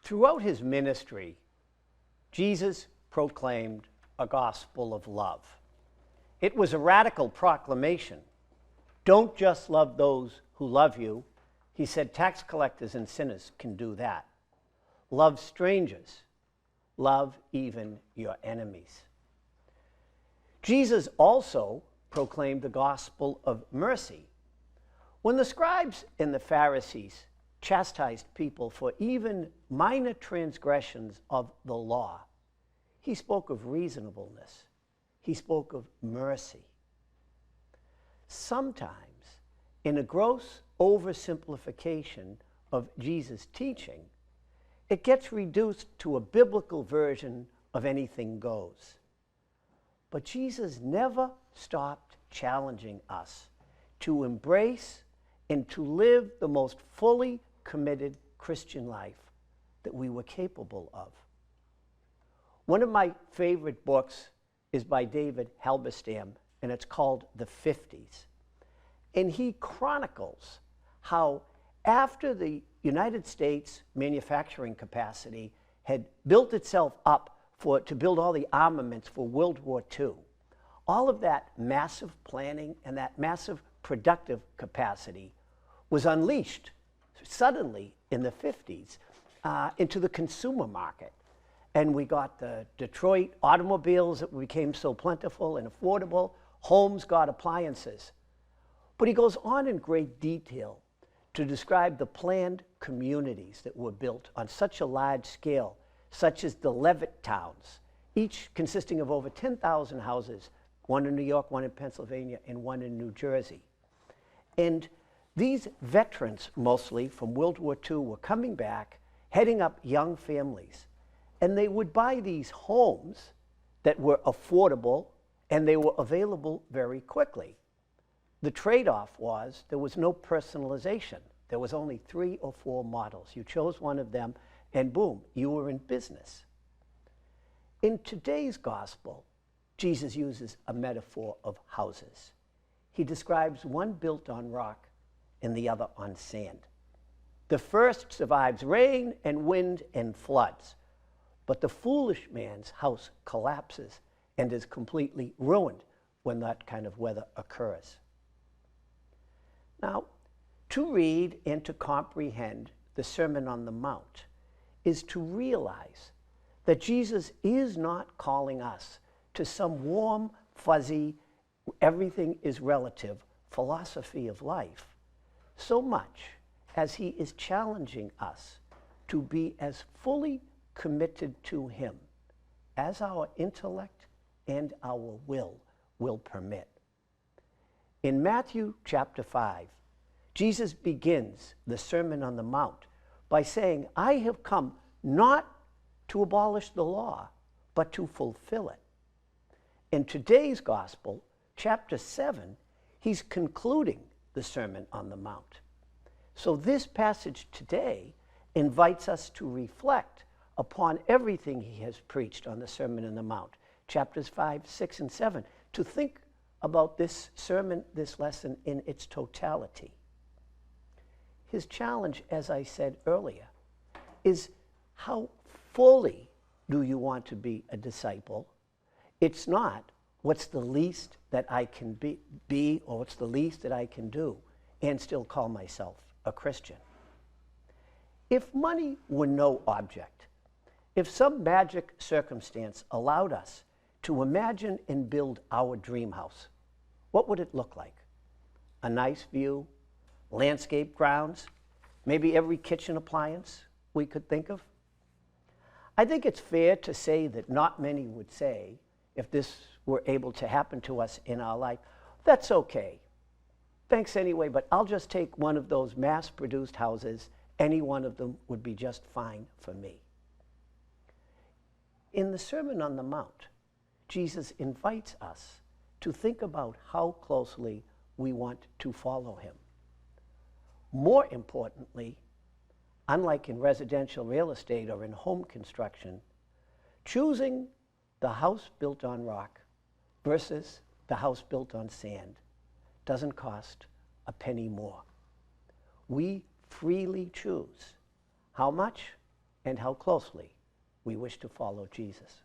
Throughout his ministry, Jesus proclaimed a gospel of love. It was a radical proclamation. Don't just love those who love you. He said tax collectors and sinners can do that. Love strangers. Love even your enemies. Jesus also proclaimed the gospel of mercy. When the scribes and the Pharisees chastised people for even minor transgressions of the law, he spoke of reasonableness. He spoke of mercy. Sometimes, in a gross oversimplification of Jesus' teaching, it gets reduced to a biblical version of anything goes. But Jesus never stopped challenging us to embrace and to live the most fully committed Christian life that we were capable of. One of my favorite books is by David Halberstam, and it's called The 50s. And he chronicles how after the United States manufacturing capacity had built itself up to build all the armaments for World War II, all of that massive planning and that massive productive capacity was unleashed suddenly in the 50s into the consumer market. And we got the Detroit automobiles that became so plentiful and affordable. Homes got appliances. But he goes on in great detail to describe the planned communities that were built on such a large scale, such as the Levitt towns, each consisting of over 10,000 houses, one in New York, one in Pennsylvania, and one in New Jersey. And these veterans, mostly from World War II, were coming back, heading up young families. And they would buy these homes that were affordable, and they were available very quickly. The trade-off was there was no personalization. There was only 3 or 4 models. You chose one of them, and boom, you were in business. In today's gospel, Jesus uses a metaphor of houses. He describes one built on rock and the other on sand. The first survives rain and wind and floods, but the foolish man's house collapses and is completely ruined when that kind of weather occurs. Now, to read and to comprehend the Sermon on the Mount is to realize that Jesus is not calling us to some warm, fuzzy, everything is relative philosophy of life, so much as he is challenging us to be as fully committed to him as our intellect and our will permit. In Matthew chapter 5, Jesus begins the Sermon on the Mount by saying, I have come not to abolish the law, but to fulfill it. In today's gospel, chapter 7, he's concluding the Sermon on the Mount. So this passage today invites us to reflect upon everything he has preached on the Sermon on the Mount, chapters 5, 6, and 7, to think about this sermon, this lesson in its totality. His challenge, as I said earlier, is how fully do you want to be a disciple? It's not what's the least that I can be or what's the least that I can do and still call myself a Christian. If money were no object, if some magic circumstance allowed us to imagine and build our dream house, what would it look like? A nice view, landscape grounds, maybe every kitchen appliance we could think of? I think it's fair to say that not many would say, if this were able to happen to us in our life, that's okay. Thanks anyway, but I'll just take one of those mass-produced houses. Any one of them would be just fine for me. In the Sermon on the Mount, Jesus invites us to think about how closely we want to follow him. More importantly, unlike in residential real estate or in home construction, choosing the house built on rock versus the house built on sand doesn't cost a penny more. We freely choose how much and how closely we wish to follow Jesus.